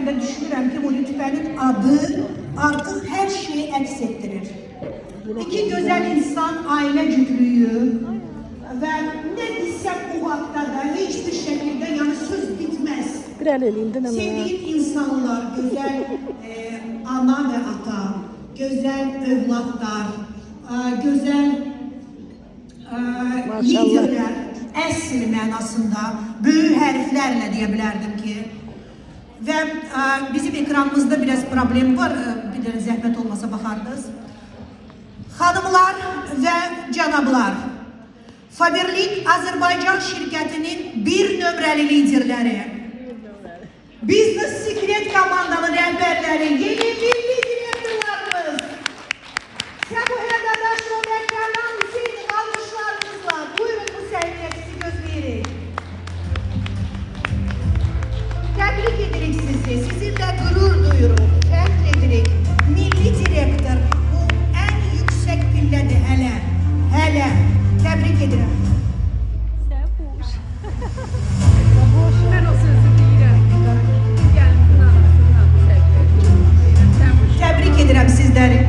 üzərində düşünürəm ki, bu lütfənin adı artıq hər şeyi əks etdirir. İki gözəl insan, ailə cütlüyü və nə desəm bu haqda da heç bir şəkildə, yəni söz bitməz. Sevdiğim insanlar, gözəl ana və ata, gözəl övladlar, gözəl liderlər, əsl mənasında böyük hərflərlə deyə bilərdim ki. Və bizim ekranımızda biraz problem var, bir də zəhmət olmasa baxardınız. Xanımlar və cənablar, Faberlic Azərbaycan şirkətinin bir nömrəli liderləri, Business Secret komandanın rəhbərləri, yeni milli direktorlarımız, Səbuhə Dadaşov və Kərnan Hüseyin almışlarımızla buyurun bu səhnəyə sizi gözləyirik. Təbrik edirik sizi, sizinlə qürur duyuruq, fəxr edirik. Milli direktor bu ən yüksək pillədir hələ. Təbrik edirəm. Ben o sözü deyirəm. Gəlin arasından təbrik. Təbrik edirəm sizləri.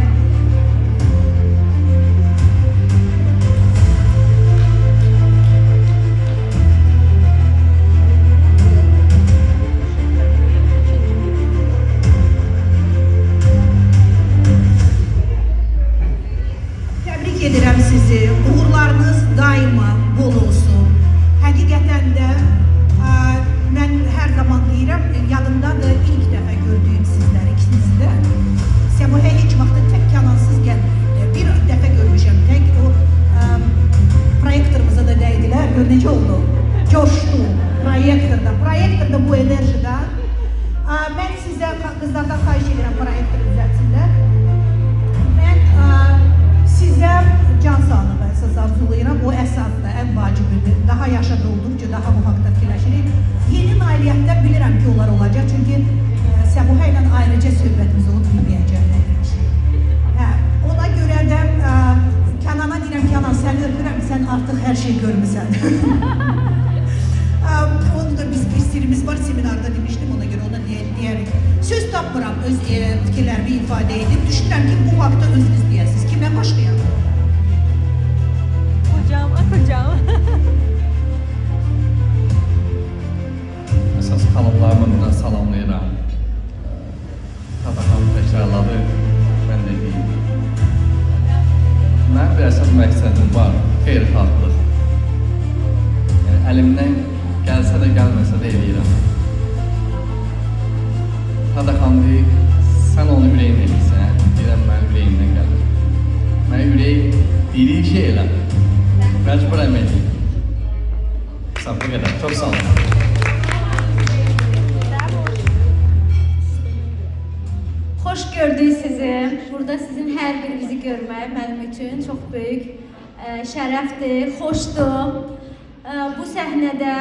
Təbrik edirəm sizi. Uğurlarınız daima bol olsun. Həqiqətən də mən hər zaman deyirəm, yadımdadır ilk dəfə gördüyüm sizləri, ikinizi də. Səbuhə heç vaxt tək kanansız gəlməyibdir. Bir dəfə görmüşəm tək, o proyektorumuza da dəydilər. Gör necə oldu? Coşdu proyektorda bu enerjiden. Mən sizə qızlardan xahiş edirəm proyektor düzəltsinlər. Mən sizə can sağlığı əsas arzulayıram. O əsasda ən vacibidir. Daha yaşa olduqca daha bu haqda fikirləşirik. Yeni nailiyyətdə bilirəm ki, onlar olacaq. Çünki Səbuhə ilə ayrıca söhbətimiz olub bilməyəcək. Ona görə də Kənana deyirəm, Kənan səni öpürəm, sən artıq hər şey görmüsən. Onu da biz bir sirimiz var, seminarda demişdim, ona göre ona deyərik. Söz tapmıram öz fikirlərimi ifadə edib. Düşünürəm ki, bu haqda özünüz deyəsiniz. Kimdən başlayalım? Hocam, hocam. Əsas xanımlarımı da salamlayıram. Tadaxan təkrarladı, mən də deyim. Mənim bir əsas məqsədim var, xeyirxahlıq. Yəni, əlimdən gəlsə də, gəlməsə də eləyirəm. Tadaxan deyir, sən onu ürəyin edirsən, deyirəm, mən ürəyimdən gəlir. Mən ürək deyirik şey elə, məcbur əməliyim. Sağ bu qədər, çox sağ olun. Hoş gördük sizi. Burada sizin her birinizi görmək mənim üçün çox böyük şərəfdir, xoşdur. Bu səhnədə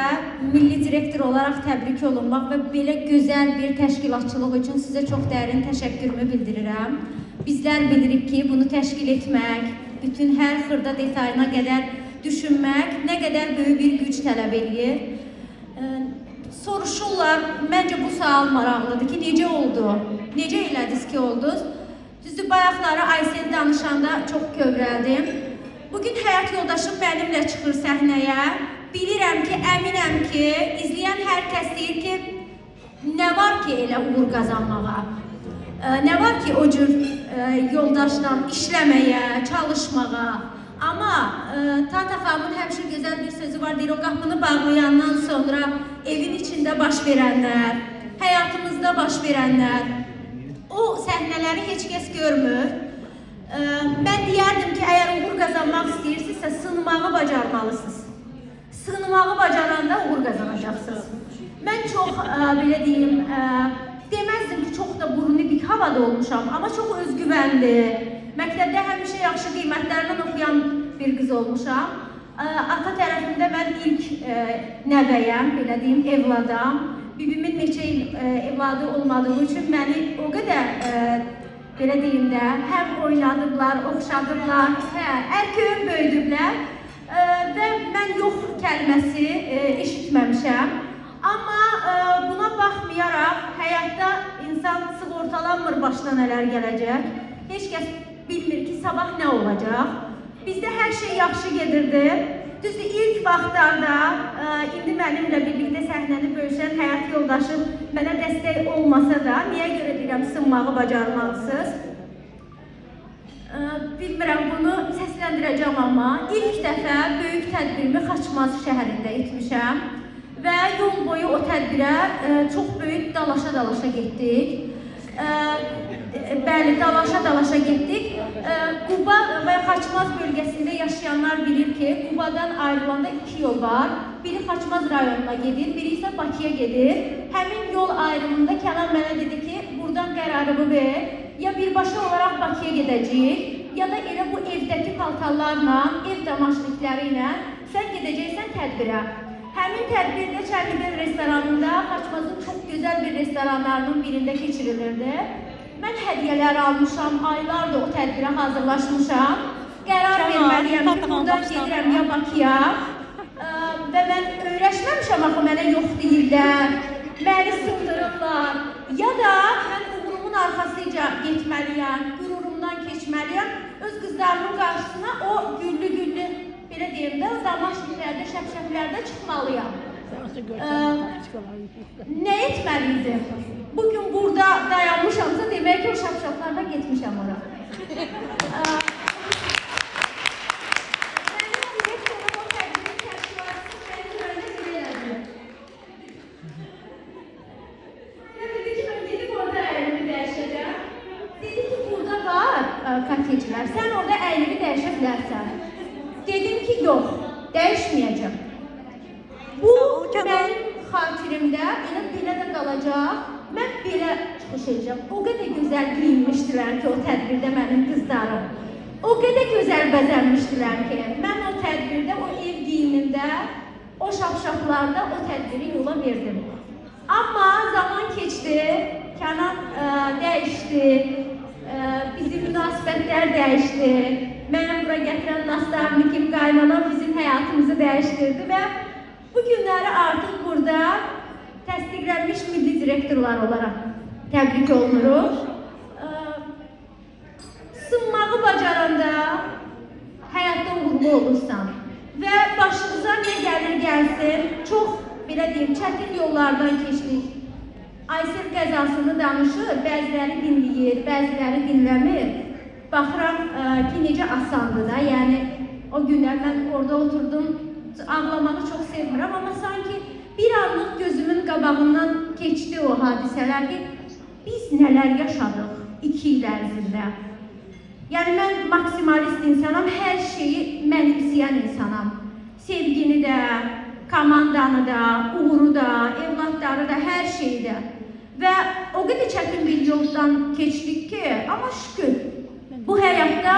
milli direktor olaraq təbrik olunmaq və belə gözəl bir təşkilatçılıq üçün sizə çox dərin təşəkkürümü bildirirəm. Bizlər bilirik ki, bunu təşkil etmək, bütün hər xırda detayına qədər düşünmək nə qədər böyük bir güc tələb edir. Soruşurlar, məncə bu sual maraqlıdır ki, necə oldu? Necə elədiniz ki, oldunuz? Düzdür, bayaqları Aysel danışanda çox kövrəldim. Bugün həyat yoldaşım mənimlə çıxır səhnəyə. Bilirəm ki, əminəm ki, izləyən hər kəs deyir ki, nə var ki elə uğur qazanmağa? Nə var ki o cür yoldaşla işləməyə, çalışmağa? Amma Tata xanımın həmişə gözəl bir sözü var, deyir, o qapını bağlayandan sonra evin içində baş verənlər, həyatımızda baş verənlər, o səhnələri heç kəs görmür. Mən deyərdim ki, əgər uğur qazanmaq istəyirsinizsə, sığınmağı bacarmalısınız. Sığınmağı bacaranda uğur qazanacaqsınız. Mən çox, belə deyim, deməzdim ki, çox da burnu dik havada olmuşam, amma çox özgüvənli. Məktəbdə həmişə yaxşı qiymətlərdən oxuyan bir qız olmuşam. Ata tərəfində mən ilk nəvəyəm, belə deyim, evladam. Bibimin neçə il evladı olmadığı üçün məni o qədər, belə deyim də, həm oynadıblar, oxşadıblar, ərköyün böyüdüblər və mən yox kəlməsi eşitməmişəm. Amma buna baxmayaraq həyatda başına nələr gələcək. Heç kəs bilmir ki, sabah nə olacaq. Bizdə hər şey yaxşı gedirdi. Düzdür, ilk vaxtlarda indi mənimlə birlikdə səhnəni bölüşən həyat yoldaşım mənə dəstək olmasa da, niyə görə deyirəm, sınmağı bacarmalısınız. Bilmirəm, bunu səsləndirəcəm, amma ilk dəfə böyük tədbirimi Xaçmaz şəhərində etmişəm və yol boyu o tədbirə çox böyük dalaşa getdik. Bəli, dalaşa getdik. Quba və Xaçmaz bölgəsində yaşayanlar bilir ki, Qubadan ayrılanda iki yol var. Biri Xaçmaz rayonuna gedir, biri isə Bakıya gedir. Həmin yol ayrımında Kənan mənə dedi ki, buradan qərarımı ver, ya birbaşa olaraq Bakıya gedəcəyik, ya da elə bu evdəki paltarlarla, ev damaşlıqları ilə sən gedəcəksən tədbirə. Həmin tədbirdə Çərkibel restoranında, Xaçmazın çox gözəl bir restoranlarının birində keçirilirdi. Mən hədiyyələr almışam, aylardır o tədbirə hazırlaşmışam. Qərar verməliyəm ki, buradan gedirəm ya Bakıya. Və mən öyrəşməmişəm, axı mənə yox deyirlər, məni sındırırlar. Ya da mən uğurumun arxasıca getməliyəm, qürurumdan keçməliyəm. Öz qızlarımın qarşısına o güllü, belə deyim də, damaşlıqlarda, şəpşəplərdə çıxmalıyam. Nə etməliydim? Bugün burada dayanmışamsa, demək ki, o şəpşəplərdə getmişəm ora. Mənim direktorum o tədbirin təşkilatçısı mənim önə bilələdi. Dedi ki, mən gedib orada əylimi dəyişəcəm. Dedi ki, burada var kafecilər, sən orada əylimi dəyişə bilərsən. Dedim ki, yox, dəyişməyəcəm. Bu, mənim xatirimdə belə də qalacaq. Mən belə çıxış edəcəm. O qədər gözəl giyinmişdilər ki, o tədbirdə mənim qızlarım. O qədər gözəl bəzənmişdilər ki, mən o tədbirdə, o ev giyimində, o şapşaplarda o tədbiri yola verdim. Amma zaman keçdi, Kənan dəyişdi, bizim münasibətlər dəyişdi. Mənim bura gətirən Nastarını kim qaynanam bizim həyatımızı dəyişdirdi və bu günləri artıq burada təsdiqlənmiş milli direktorlar olaraq təbrik olunuruq. Sınmağı bacaranda həyatda uğurlu olursan və başınıza nə gəlir gəlsin, çox, belə deyim, çətin yollardan keçdik. Aysel qəzasını danışır, bəziləri dinləyir, bəziləri dinləmir. Baxıram ki, necə asandır da, yəni o günlər mən orada oturdum, ağlamağı çox sevmirəm, amma sanki bir anlıq gözümün qabağından keçdi o hadisələr ki, biz nələr yaşadıq 2 il ərzində. Yəni mən maksimalist insanam, hər şeyi mənimsəyən insanam. Sevgini də, komandanı da, uğuru da, evlatları da, hər şeyi də. Və o qədər çətin bir yoldan keçdik ki, amma şükür, bu həyatda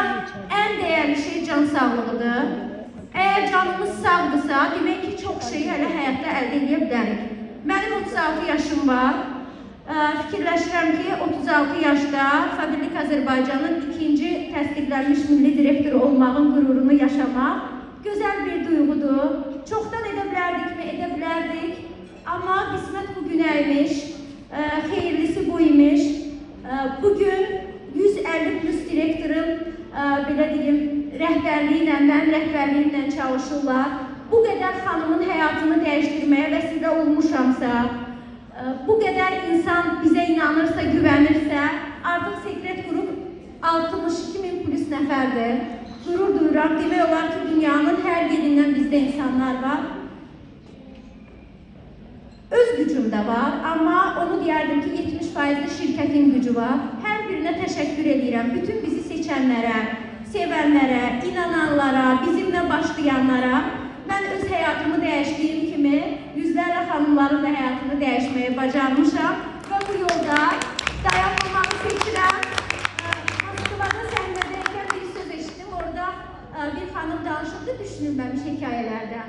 ən dəyərli şey can sağlığıdır. Əgər canımız sağdırsa, demək ki, çox şeyi hələ həyatda əldə edə bilərik. Mənim 36 yaşım var. Fikirləşirəm ki, 36 yaşda Fabrik Azərbaycanın ikinci təsdiqlənmiş milli direktoru olmağın qürurunu yaşamaq gözəl bir duyğudur. Çoxdan edə bilərdikmi, edə bilərdik. Amma qismət bugünə imiş, xeyirlisi bu imiş. Bugün 150 plus direktorun, belə deyim, rəhbərliyi ilə, mənim rəhbərliyimlə çalışırlar. Bu qədər xanımın həyatını dəyişdirməyə vəsilə olmuşamsa, bu qədər insan bizə inanırsa, güvənirsə, artıq sekret qrup 62.000 plus nəfərdir. Qürur duyuram, demək olar ki, dünyanın hər yerindən bizdə insanlar var. Öz gücüm də var, amma onu deyərdim ki, 70% şirkətin gücü var. Hər birinə təşəkkür edirəm. Bütün bizi seçənlərə, sevənlərə, inananlara, bizimlə başlayanlara. Mən öz həyatımı dəyişdiyim kimi, yüzlərlə xanımların da həyatını dəyişməyə bacarmışam. Və bu yolda dayanmamağı seçirəm. Moskvada səhnədəykən bir söz eşitdim, orada bir xanım danışırdı, düşünülməmiş hekayələrdə.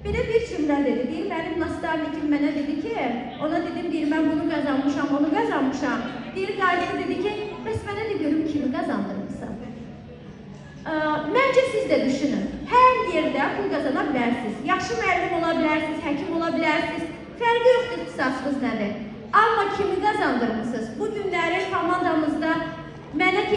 Belə bir cümlə dedi, deyir, mənim Nastarnikim mənə dedi ki, ona dedim, deyir, mən bunu qazanmışam, onu qazanmışam. Deyir, qayıtı dedi ki, bəs mənə də görüm kimi qazandırmışsan. Məncə siz də düşünün, hər yerdə pul qazana bilərsiniz. Yaxşı müəllim ola bilərsiniz, həkim ola bilərsiniz, fərqi yoxdur ixtisasınız nədir. Amma kimi qazandırmışsınız? Bu günləri komandamızda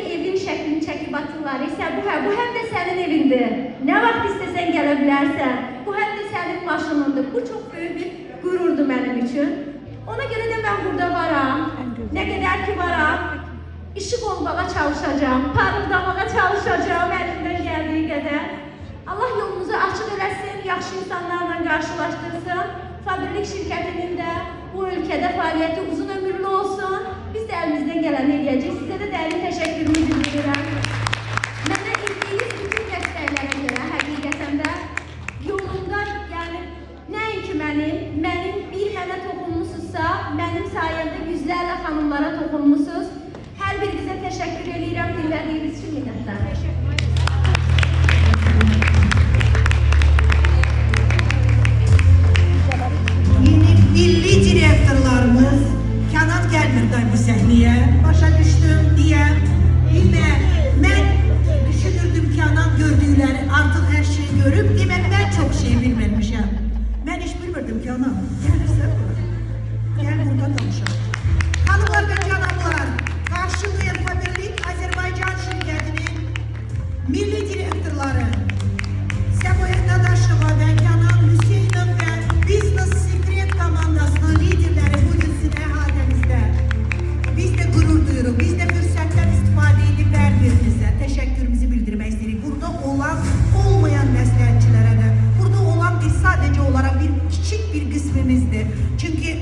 ki evin şəklini çəkib atırlar isə bu həm də sənin evindir. Nə vaxt istəsən gələ bilərsən. Bu həm də sənin maşınındır. Bu çox böyük bir qürurdur mənim üçün. Ona görə də mən burada varam. Nə qədər ki varam, işıq olmağa çalışacağım, parıldamağa çalışacağım əlimdən gəldiyi qədər. Allah yolunuzu açıq eləsin, yaxşı insanlarla qarşılaşdırsın. Fabirlik şirkətinin də bu ölkədə fəaliyyəti uzun ömürlü olsun. Biz də əlimizdən gələni eləyəcəyik. Sizə də dərin təşəkkürümü bildirirəm. Mənə etdiyiniz bütün dəstəklərə görə həqiqətən də yolumda, yəni nəinki mənim bir mənə toxunmusunuzsa, mənim sayəmdə yüzlərlə xanımlara toxunmusunuz. Hər birinizə təşəkkür edirəm, dinlədiyiniz üçün minnətlər. Yeni milli direktorlarımız Kənan gəlmir bu səhnəyə. Başa düşdüm deyə. Yine mən düşünürdüm Kənan gördükləri artıq hər şeyi görüb. Demək mən çox şey bilmirmişəm. Mən heç bilmirdim Kənan. Gəlirsən bura. Gəl burada danışalım. Hanımlar və cənablar, qarşılayın Fabirlik Azərbaycan şirkətinin milli direktorları Səmoya Dadaşova və Kənan Hüseynov və Business Secret komandasının liderləri bugün sizin əhatənizdə. Biz də qürur duyuruq, biz də fürsətdən istifadə edib hər birinizə təşəkkürümüzü bildirmək istəyirik. Burada olan, olmayan məsləhətçilərə də, burada olan biz sadəcə olaraq bir kiçik bir qismimizdir. Çünki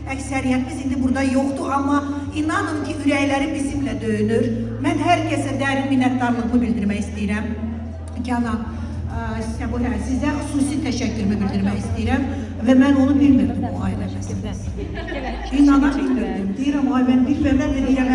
əksəriyyətimiz indi burada yoxdur, amma inanın ki, ürəkləri bizimlə döyünür. Mən hər kəsə dərin minnətdarlığımı bildirmək istəyirəm. Kənan, sizə xüsusi təşəkkürümü bildirmək istəyirəm və mən onu bilmirdim o ailə məsələsi. İnana bilmirdim. Deyirəm, ay mən bir fərqlə deyirəm.